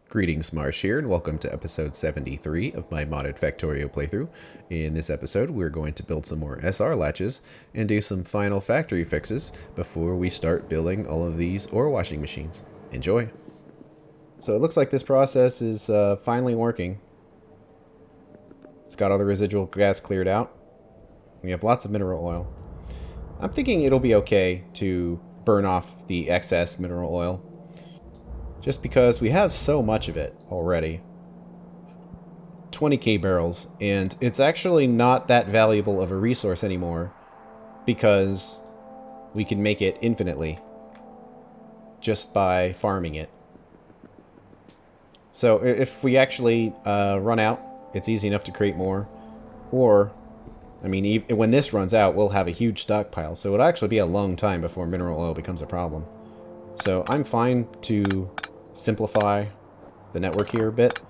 Greetings, Marsh here, and welcome to episode 73 of my modded Factorio playthrough. In this episode, we're going to build some more SR latches and do some final factory fixes before we start building all of these ore washing machines. Enjoy! So it looks like this process is finally working. It's got all the residual gas cleared out. We have lots of mineral oil. I'm thinking it'll be okay to burn off the excess mineral oil, just because we have so much of it already. 20k barrels, and it's actually not that valuable of a resource anymore because we can make it infinitely just by farming it. So if we actually run out, it's easy enough to create more. Or, I mean, when this runs out, we'll have a huge stockpile, so it'll actually be a long time before mineral oil becomes a problem. So I'm fine to simplify the network here a bit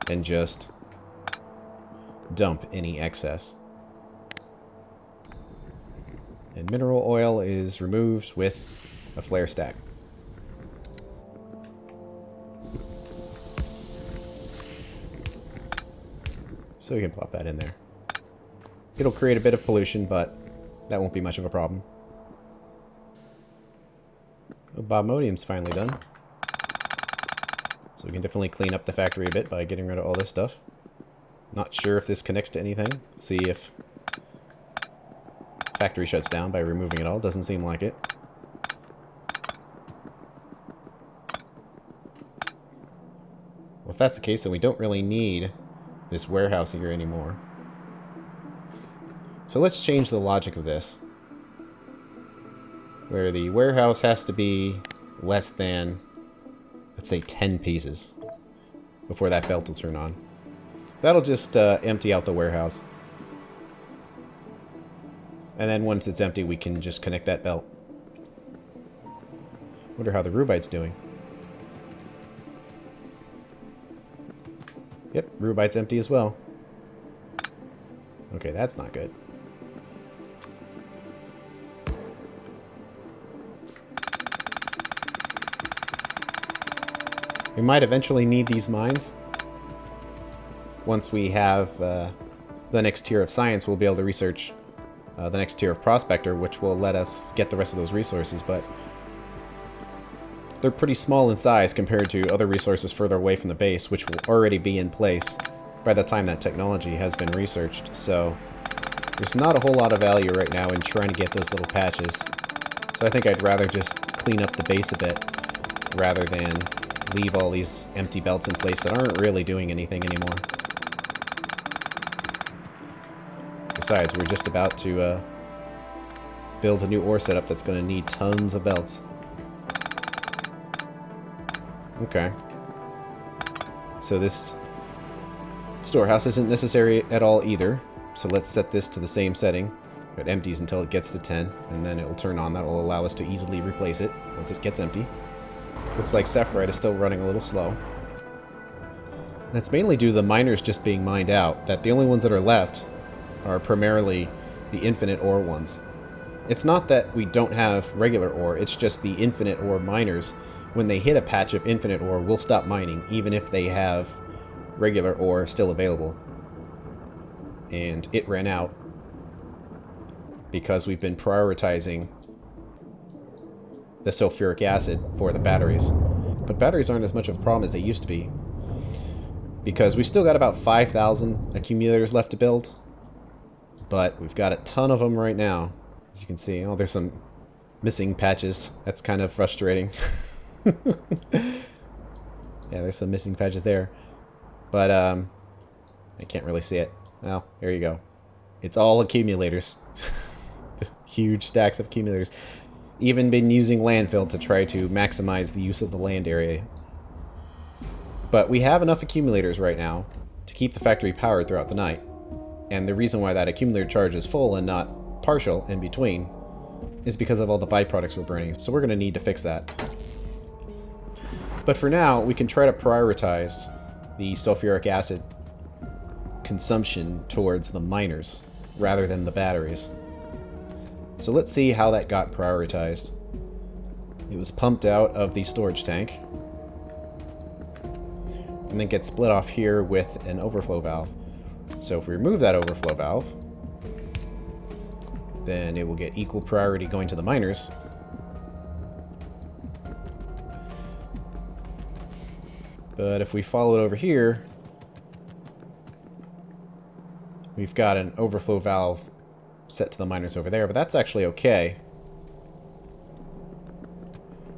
and just dump any excess. And mineral oil is removed with a flare stack. So we can plop that in there. It'll create a bit of pollution, but that won't be much of a problem. Oh, Bobmodium's finally done. So we can definitely clean up the factory a bit by getting rid of all this stuff. Not sure if this connects to anything. See if factory shuts down by removing it all. Doesn't seem like it. Well, if that's the case, then we don't really need this warehouse here anymore. So let's change the logic of this, where the warehouse has to be less than, let's say, 10 pieces before that belt will turn on. That'll just empty out the warehouse. And then once it's empty, we can just connect that belt. Wonder how the rubite's doing. Yep, rubite's empty as well. Okay, that's not good. We might eventually need these mines. Once we have the next tier of science, we'll be able to research the next tier of prospector, which will let us get the rest of those resources, but they're pretty small in size compared to other resources further away from the base, which will already be in place by the time that technology has been researched. So there's not a whole lot of value right now in trying to get those little patches. So I think I'd rather just clean up the base a bit rather than leave all these empty belts in place that aren't really doing anything anymore. Besides, we're just about to build a new ore setup that's going to need tons of belts. Okay. So this storehouse isn't necessary at all either. So let's set this to the same setting. It empties until it gets to 10, and then it will turn on. That will allow us to easily replace it once it gets empty. Looks like Sephirite is still running a little slow. That's mainly due to the miners just being mined out, that the only ones that are left are primarily the infinite ore ones. It's not that we don't have regular ore, it's just the infinite ore miners. When they hit a patch of infinite ore, we'll stop mining, even if they have regular ore still available. And it ran out because we've been prioritizing the sulfuric acid for the batteries. But batteries aren't as much of a problem as they used to be, because we've still got about 5,000 accumulators left to build, but we've got a ton of them right now. As you can see, oh, there's some missing patches. That's kind of frustrating. Yeah, there's some missing patches there, but I can't really see it. Well, there you go. It's all accumulators. Huge stacks of accumulators. Even been using landfill to try to maximize the use of the land area. But we have enough accumulators right now to keep the factory powered throughout the night. And the reason why that accumulator charge is full and not partial in between is because of all the byproducts we're burning. So we're going to need to fix that. But for now, we can try to prioritize the sulfuric acid consumption towards the miners rather than the batteries. So let's see how that got prioritized. It was pumped out of the storage tank. and then gets split off here with an overflow valve. So if we remove that overflow valve, then it will get equal priority going to the miners. But if we follow it over here, we've got an overflow valve set to the miners over there, but that's actually okay.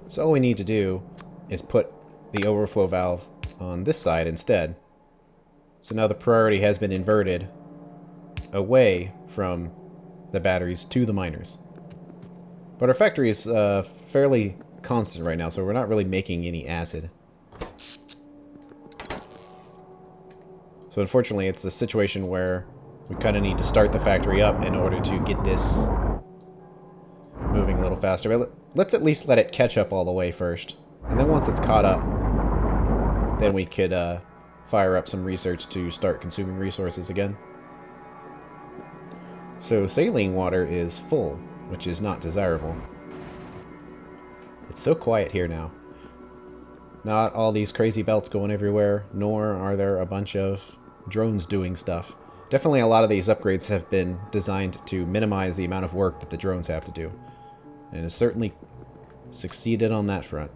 So all we need to do is put the overflow valve on this side instead. So now the priority has been inverted away from the batteries to the miners. But our factory is fairly constant right now, so we're not really making any acid. So unfortunately, it's a situation where we kind of need to start the factory up in order to get this moving a little faster. But let's at least let it catch up all the way first. And then once it's caught up, then we could fire up some research to start consuming resources again. So saline water is full, which is not desirable. It's so quiet here now. Not all these crazy belts going everywhere, nor are there a bunch of drones doing stuff. Definitely a lot of these upgrades have been designed to minimize the amount of work that the drones have to do. And has certainly succeeded on that front.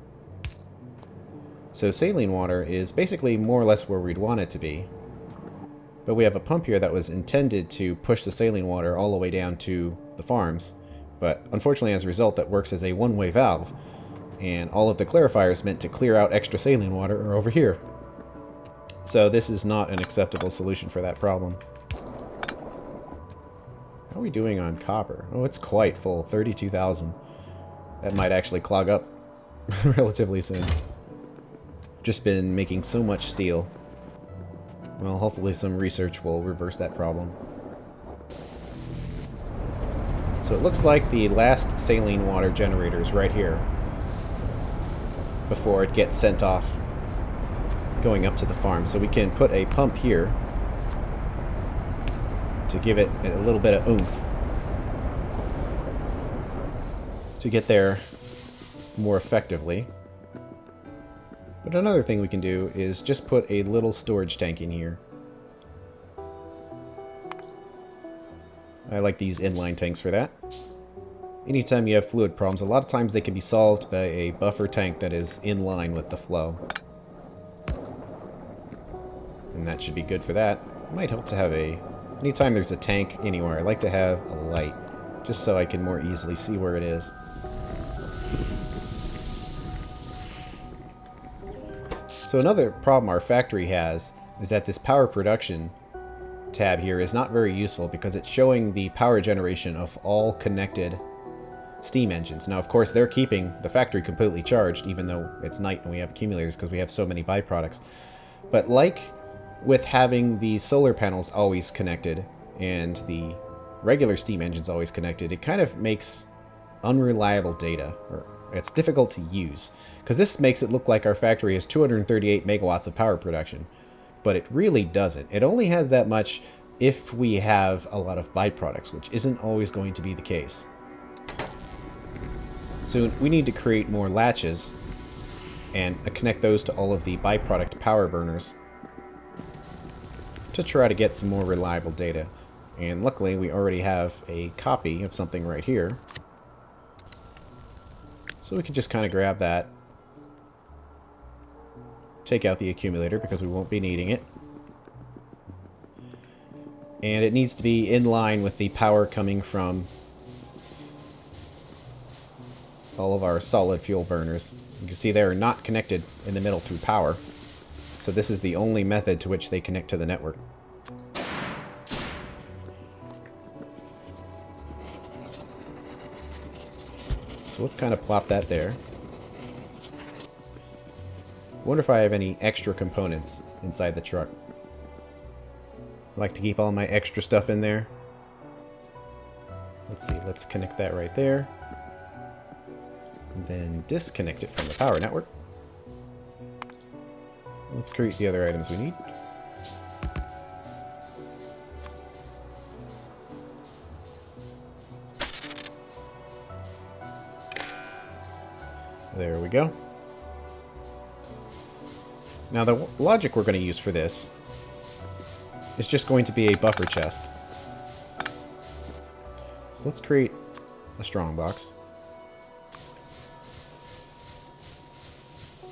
So saline water is basically more or less where we'd want it to be. But we have a pump here that was intended to push the saline water all the way down to the farms. But unfortunately, as a result, that works as a one-way valve. And all of the clarifiers meant to clear out extra saline water are over here. So this is not an acceptable solution for that problem. How are we doing on copper? Oh, it's quite full, 32,000. That might actually clog up relatively soon. Just been making so much steel. Well, hopefully some research will reverse that problem. So it looks like the last saline water generator is right here before it gets sent off going up to the farm. So we can put a pump here to give it a little bit of oomph to get there more effectively. But another thing we can do is just put a little storage tank in here. I like these inline tanks for that. Anytime you have fluid problems, a lot of times they can be solved by a buffer tank that is in line with the flow. And that should be good for that. Might help to have a... Anytime there's a tank anywhere, I like to have a light, just so I can more easily see where it is. So another problem our factory has is that this power production tab here is not very useful because it's showing the power generation of all connected steam engines. Now, of course, they're keeping the factory completely charged, even though it's night and we have accumulators because we have so many byproducts. But like with having the solar panels always connected and the regular steam engines always connected, it kind of makes unreliable data, or it's difficult to use, because this makes it look like our factory has 238 megawatts of power production, but it really doesn't. It only has that much if we have a lot of byproducts, which isn't always going to be the case. So we need to create more latches and connect those to all of the byproduct power burners to try to get some more reliable data. And luckily we already have a copy of something right here. So we can just kind of grab that, take out the accumulator because we won't be needing it. And it needs to be in line with the power coming from all of our solid fuel burners. You can see they are not connected in the middle through power. So this is the only method to which they connect to the network. So let's kind of plop that there. Wonder if I have any extra components inside the truck. I like to keep all my extra stuff in there. Let's see, let's connect that right there. And then disconnect it from the power network. Let's create the other items we need. There we go. Now the logic we're going to use for this is just going to be a buffer chest. So let's create a strongbox.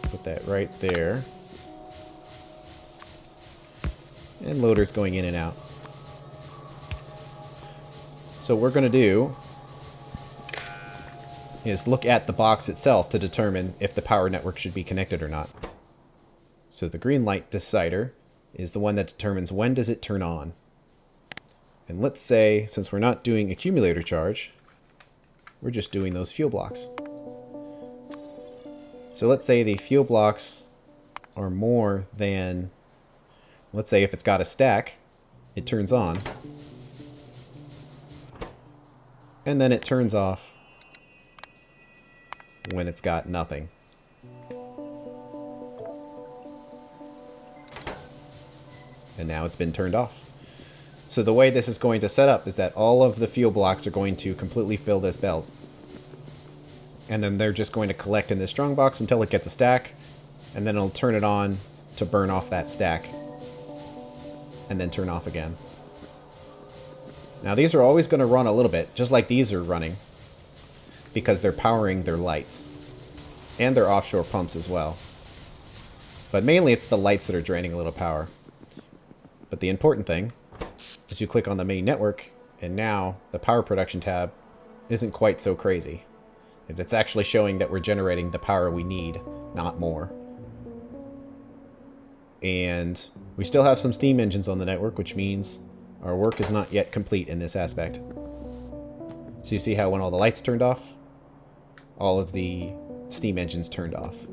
Put that right there. And loaders going in and out. So what we're going to do is look at the box itself to determine if the power network should be connected or not. So the green light decider is the one that determines when does it turn on. And let's say, since we're not doing accumulator charge, we're just doing those fuel blocks. So let's say the fuel blocks are more than, let's say if it's got a stack, it turns on. And then it turns off when it's got nothing. And now it's been turned off. So the way this is going to set up is that all of the fuel blocks are going to completely fill this belt. And then they're just going to collect in this strongbox until it gets a stack, and then it'll turn it on to burn off that stack, and then turn off again. Now these are always going to run a little bit, just like these are running, because they're powering their lights, and their offshore pumps as well. But mainly it's the lights that are draining a little power. But the important thing is you click on the main network, and now the power production tab isn't quite so crazy. It's actually showing that we're generating the power we need, not more. And we still have some steam engines on the network, which means our work is not yet complete in this aspect. So you see how when all the lights turned off, all of the steam engines turned off,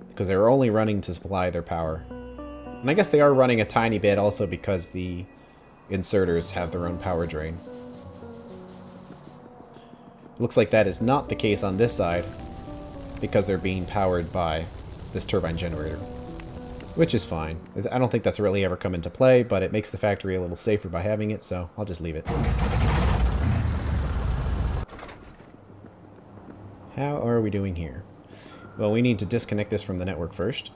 because they were only running to supply their power. And I guess they are running a tiny bit also because the inserters have their own power drain. Looks like that is not the case on this side, because they're being powered by this turbine generator, which is fine. I don't think that's really ever come into play, but it makes the factory a little safer by having it, so I'll just leave it. How are we doing here? Well, we need to disconnect this from the network first.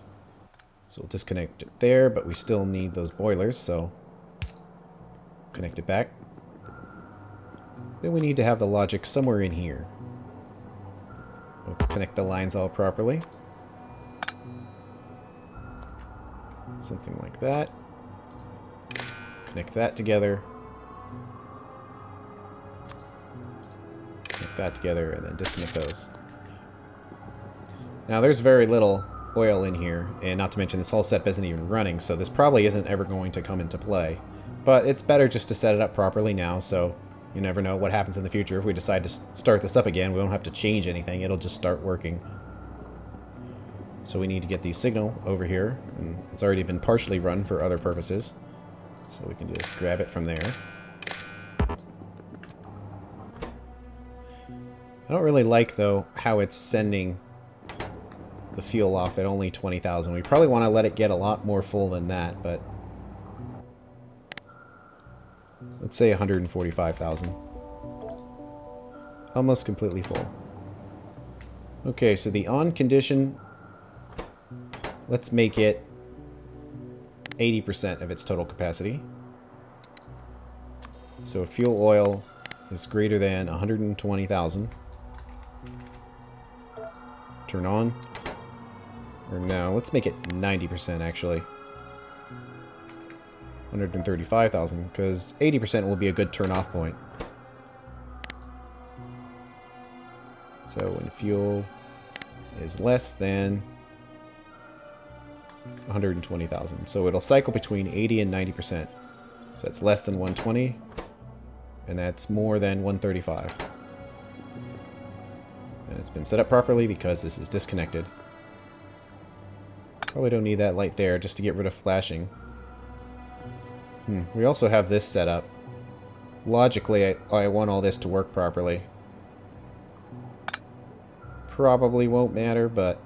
So we'll disconnect it there, but we still need those boilers, so connect it back. Then we need to have the logic somewhere in here. Let's connect the lines all properly. Something like that. Connect that together. Connect that together, and then disconnect those. Now there's very little oil in here, and not to mention this whole setup isn't even running, so this probably isn't ever going to come into play. But it's better just to set it up properly now, so you never know what happens in the future. If we decide to start this up again, we don't have to change anything, it'll just start working. So we need to get the signal over here, and it's already been partially run for other purposes. So we can just grab it from there. I don't really like, though, how it's sending the fuel off at only 20,000. We probably want to let it get a lot more full than that, but let's say 145,000. Almost completely full. Okay, so the on condition, let's make it 80% of its total capacity. So fuel oil is greater than 120,000. Turn on. Or no, let's make it 90% actually. 135,000, because 80% will be a good turn-off point. So when fuel is less than 120,000. So it'll cycle between 80 and 90%. So that's less than 120, and that's more than 135. And it's been set up properly because this is disconnected. Probably don't need that light there just to get rid of flashing. We also have this set up. Logically, I want all this to work properly. Probably won't matter, but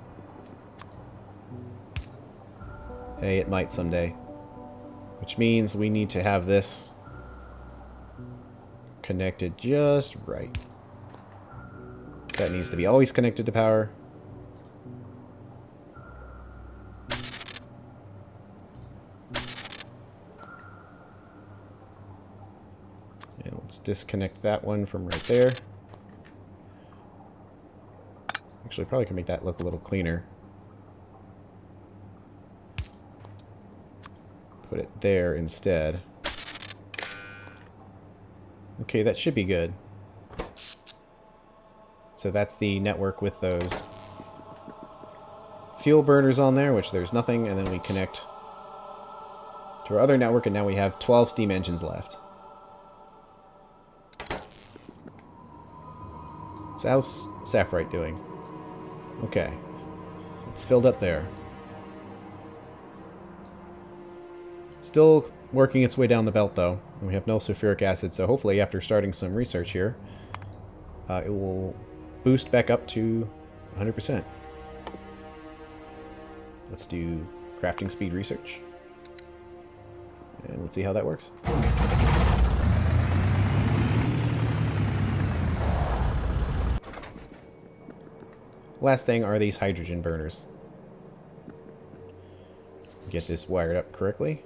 hey, it might someday. Which means we need to have this connected just right. So that needs to be always connected to power. Let's disconnect that one from right there. Actually, probably can make that look a little cleaner. Put it there instead. Okay, that should be good. So that's the network with those fuel burners on there, which there's nothing, and then we connect to our other network, and now we have 12 steam engines left. So how's Sapphirite doing? Okay. It's filled up there. Still working its way down the belt, though. And we have no sulfuric acid, so hopefully after starting some research here, it will boost back up to 100%. Let's do crafting speed research. And let's see how that works. Last thing are these hydrogen burners. Get this wired up correctly.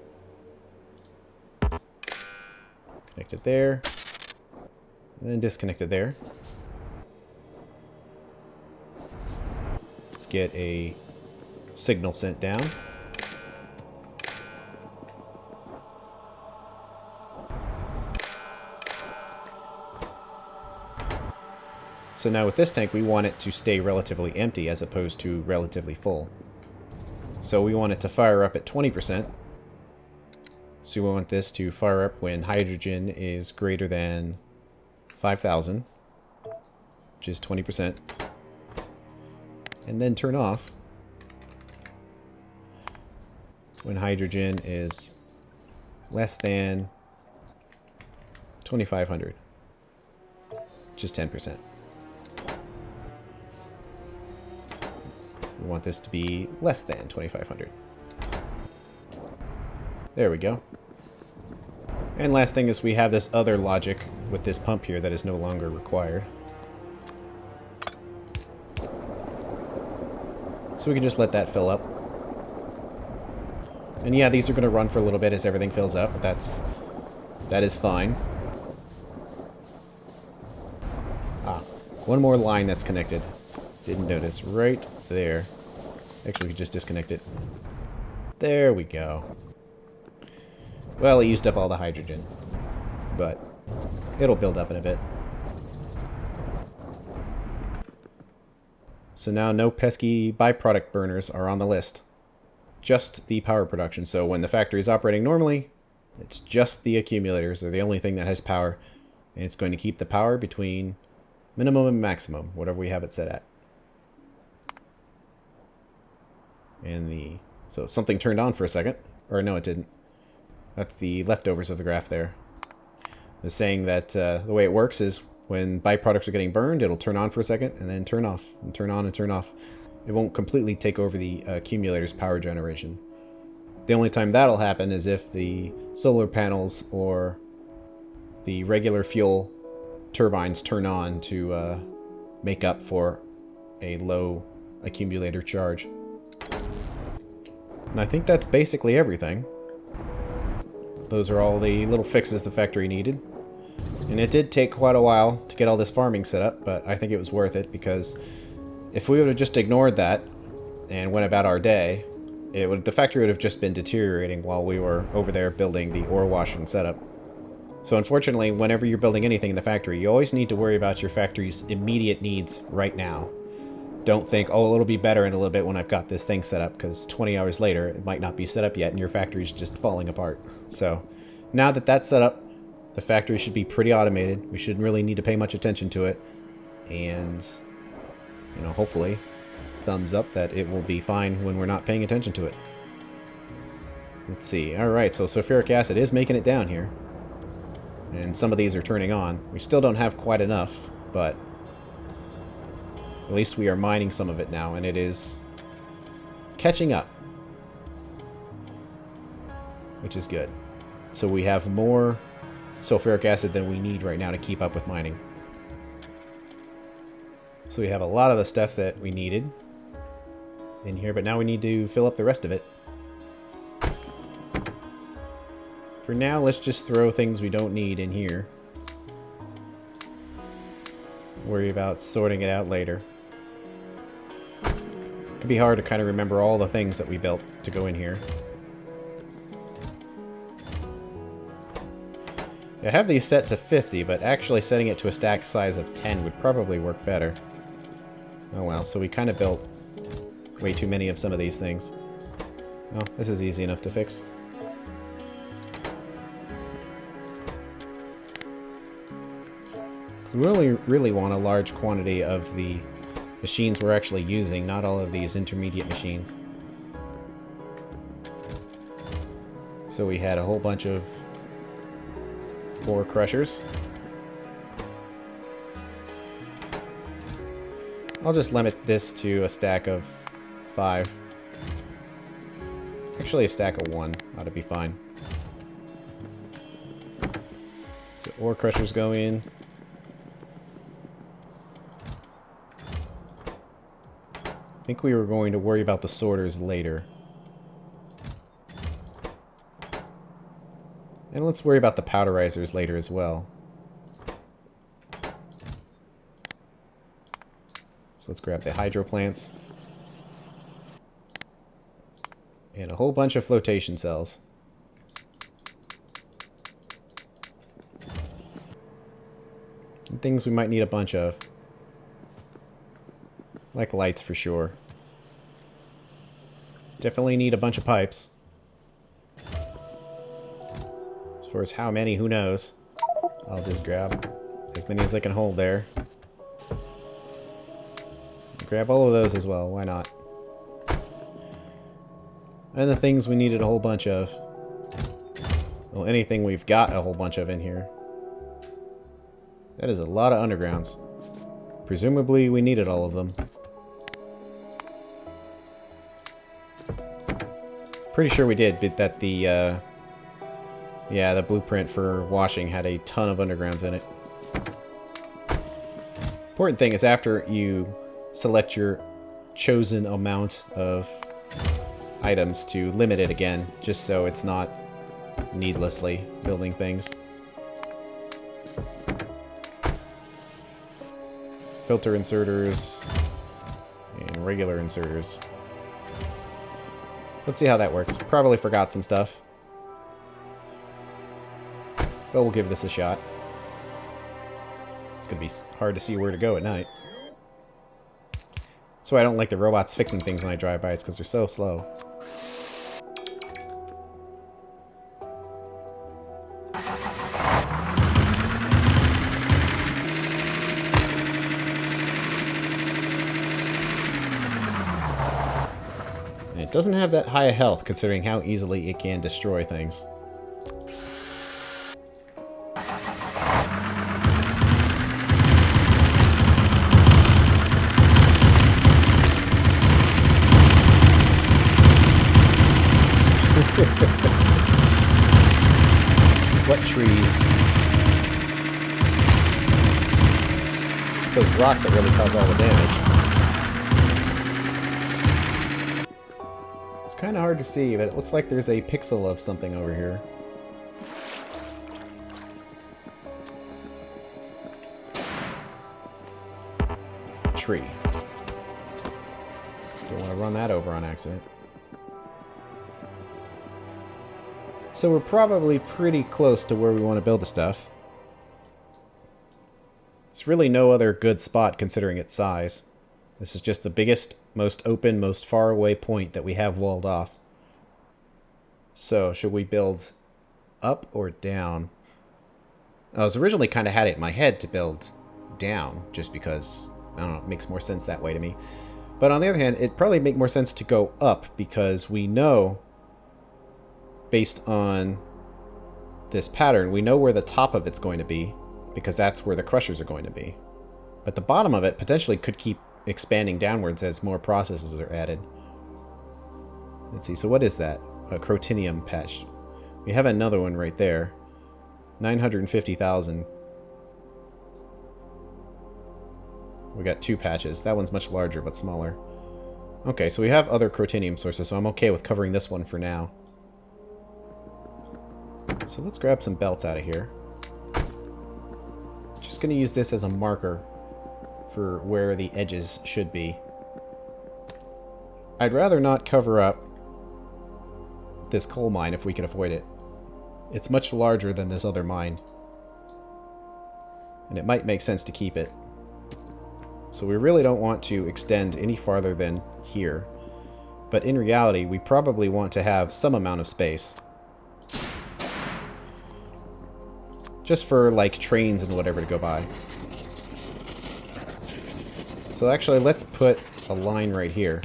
Connect it there. And then disconnect it there. Let's get a signal sent down. So now with this tank, we want it to stay relatively empty as opposed to relatively full. So we want it to fire up at 20%. So we want this to fire up when hydrogen is greater than 5,000, which is 20%. And then turn off when hydrogen is less than 2,500, which is 10%. We want this to be less than 2,500. There we go. And last thing is we have this other logic with this pump here that is no longer required. So we can just let that fill up. And yeah, these are going to run for a little bit as everything fills up, but that is fine. Ah, one more line that's connected. Didn't notice. Right there. Actually, we can just disconnect it. There we go. Well, it used up all the hydrogen, but it'll build up in a bit. So now no pesky byproduct burners are on the list. Just the power production. So when the factory is operating normally, it's just the accumulators. They're the only thing that has power. And it's going to keep the power between minimum and maximum, whatever we have it set at. And so something turned on for a second. Or no, it didn't. That's the leftovers of the graph there. It's saying that the way it works is when byproducts are getting burned, it'll turn on for a second and then turn off and turn on and turn off. It won't completely take over the accumulator's power generation. The only time that'll happen is if the solar panels or the regular fuel turbines turn on to make up for a low accumulator charge. And I think that's basically everything. Those are all the little fixes the factory needed. And it did take quite a while to get all this farming set up, but I think it was worth it because if we would have just ignored that and went about our day, the factory would have just been deteriorating while we were over there building the ore washing setup. So unfortunately, whenever you're building anything in the factory, you always need to worry about your factory's immediate needs right now. Don't think, oh, it'll be better in a little bit when I've got this thing set up, because 20 hours later, it might not be set up yet and your factory's just falling apart. So now that that's set up, the factory should be pretty automated. We shouldn't really need to pay much attention to it. And, you know, hopefully, thumbs up that it will be fine when we're not paying attention to it. Let's see. All right, so sulfuric acid is making it down here. And some of these are turning on. We still don't have quite enough, but at least we are mining some of it now, and it is catching up, which is good. So we have more sulfuric acid than we need right now to keep up with mining. So we have a lot of the stuff that we needed in here, but now we need to fill up the rest of it. For now, let's just throw things we don't need in here. worry about sorting it out later. It can be hard to kind of remember all the things that we built to go in here. I have these set to 50, but actually setting it to a stack size of 10 would probably work better. Oh well, so we kind of built way too many of some of these things. Oh, this is easy enough to fix. We only really want a large quantity of the machines we're actually using, not all of these intermediate machines. So we had a whole bunch of ore crushers. I'll just limit this to a stack of 5. Actually, a stack of 1 ought to be fine. So ore crushers go in. I think we were going to worry about the sorters later. And let's worry about the powderizers later as well. So let's grab the hydro plants. And a whole bunch of flotation cells. And things we might need a bunch of. Like lights for sure. Definitely need a bunch of pipes. As far as how many, who knows. I'll just grab as many as I can hold there. Grab all of those as well, why not? And the things we needed a whole bunch of. Well, anything we've got a whole bunch of in here. That is a lot of undergrounds. Presumably we needed all of them. Pretty sure we did, but that the blueprint for washing had a ton of undergrounds in it. Important thing is after you select your chosen amount of items to limit it again, just so it's not needlessly building things. Filter inserters and regular inserters. Let's see how that works. Probably forgot some stuff. But we'll give this a shot. It's going to be hard to see where to go at night. That's why I don't like the robots fixing things when I drive by. It's because they're so slow. And it doesn't have that high a health considering how easily it can destroy things. What trees? It's those rocks that really cause all the damage. It's kind of hard to see, but it looks like there's a pixel of something over here. Tree. Don't want to run that over on accident. So we're probably pretty close to where we want to build the stuff. There's really no other good spot considering its size. This is just the biggest, most open, most far away point that we have walled off. So should we build up or down? I was originally kind of had it in my head to build down just because, I don't know, it makes more sense that way to me. But on the other hand, it'd probably make more sense to go up because we know, based on this pattern, we know where the top of it's going to be because that's where the crushers are going to be. But the bottom of it potentially could keep expanding downwards as more processes are added. Let's see, so what is that? A crotinium patch. We have another one right there. 950,000. We got 2 patches. That one's much larger but smaller. Okay, so we have other crotinium sources, so I'm okay with covering this one for now. So let's grab some belts out of here. Just going to use this as a marker for where the edges should be. I'd rather not cover up this coal mine if we can avoid it. It's much larger than this other mine, and it might make sense to keep it. So we really don't want to extend any farther than here, but in reality we probably want to have some amount of space. Just for like trains and whatever to go by. So actually let's put a line right here.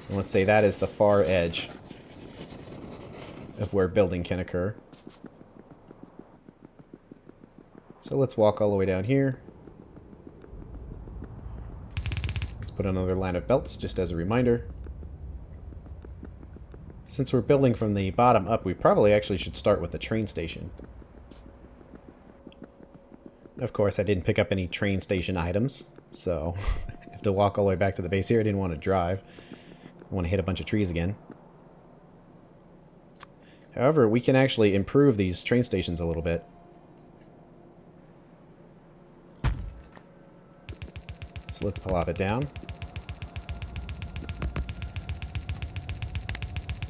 And let's say that is the far edge of where building can occur. So let's walk all the way down here. Let's put another line of belts just as a reminder. Since we're building from the bottom up, we probably actually should start with the train station. Of course, I didn't pick up any train station items, so I have to walk all the way back to the base here. I didn't want to drive. I want to hit a bunch of trees again. However, we can actually improve these train stations a little bit. So let's plop it down.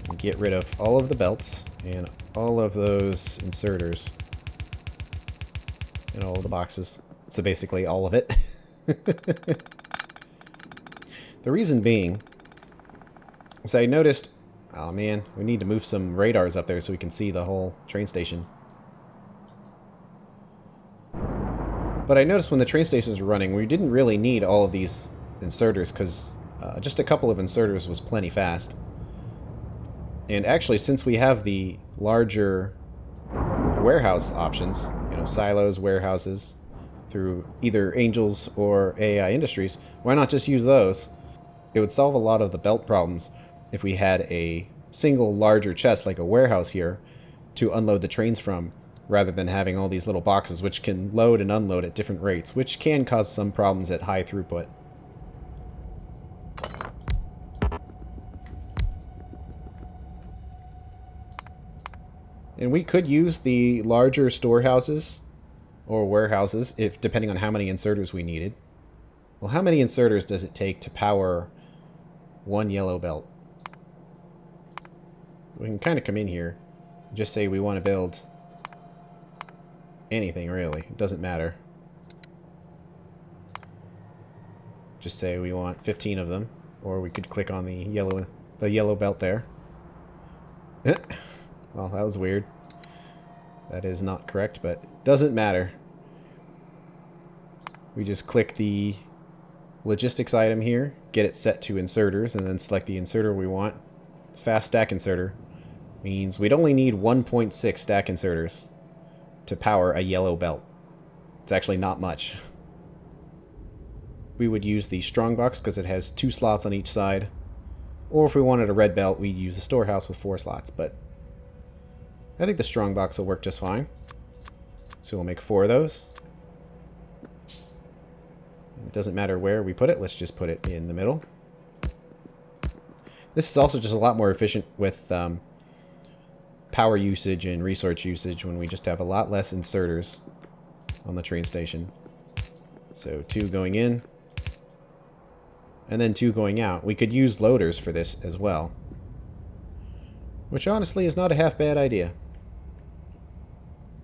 And get rid of all of the belts and all of those inserters. And all of the boxes. So basically all of it. The reason being is I noticed, oh man, we need to move some radars up there so we can see the whole train station. But I noticed when the train stations were running, we didn't really need all of these inserters because just a couple of inserters was plenty fast. And actually, since we have the larger warehouse options, you know, silos, warehouses, through either Angels or AI Industries, why not just use those? It would solve a lot of the belt problems if we had a single larger chest like a warehouse here to unload the trains from, rather than having all these little boxes which can load and unload at different rates, which can cause some problems at high throughput. And we could use the larger storehouses or warehouses, if depending on how many inserters we needed. Well, how many inserters does it take to power one yellow belt? We can kind of come in here and just say we want to build anything, really. It doesn't matter. Just say we want 15 of them, or we could click on the yellow belt there. Well, that was weird. That is not correct, but it doesn't matter. We just click the logistics item here, get it set to inserters, and then select the inserter we want. Fast stack inserter means we'd only need 1.6 stack inserters to power a yellow belt. It's actually not much. We would use the strongbox because it has 2 slots on each side. Or if we wanted a red belt, we'd use the storehouse with 4 slots, but I think the strongbox will work just fine. So we'll make 4 of those. It doesn't matter where we put it, let's just put it in the middle. This is also just a lot more efficient with power usage and resource usage when we just have a lot less inserters on the train station. So 2 going in, and then 2 going out. We could use loaders for this as well, which honestly is not a half bad idea.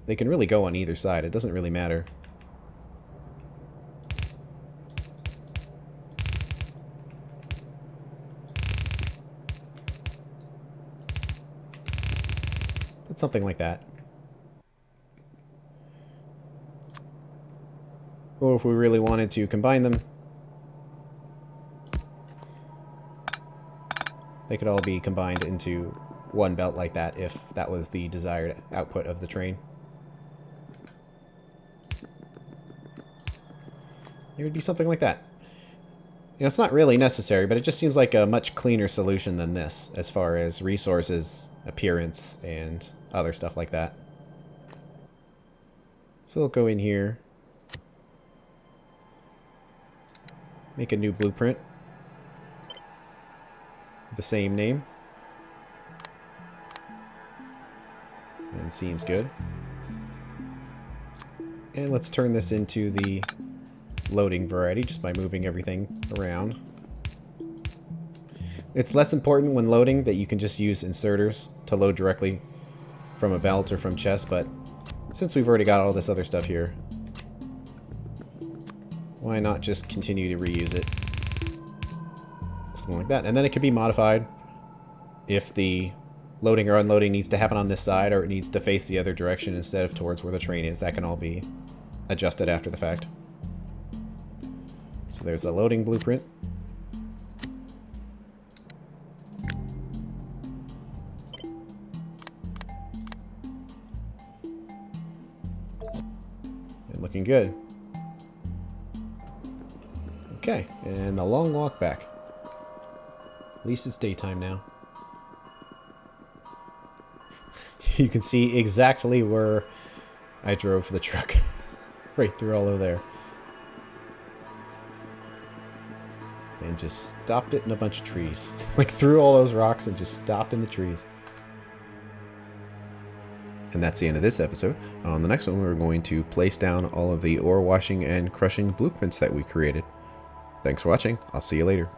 They can really go on either side, it doesn't really matter. But something like that. Or if we really wanted to combine them, they could all be combined into one belt like that if that was the desired output of the train. It would be something like that. You know, it's not really necessary, but it just seems like a much cleaner solution than this as far as resources, appearance, and other stuff like that. So we'll go in here, make a new blueprint with the same name. And seems good. And let's turn this into the loading variety just by moving everything around. It's less important when loading that you can just use inserters to load directly from a belt or from chest, but since we've already got all this other stuff here, why not just continue to reuse it? Something like that. And then it could be modified if the loading or unloading needs to happen on this side, or it needs to face the other direction instead of towards where the train is. That can all be adjusted after the fact. So there's the loading blueprint. And looking good. Okay, and the long walk back. At least it's daytime now. You can see exactly where I drove the truck. Right through all of there. And just stopped it in a bunch of trees. Like through all those rocks and just stopped in the trees. And that's the end of this episode. On the next one, we're going to place down all of the ore washing and crushing blueprints that we created. Thanks for watching. I'll see you later.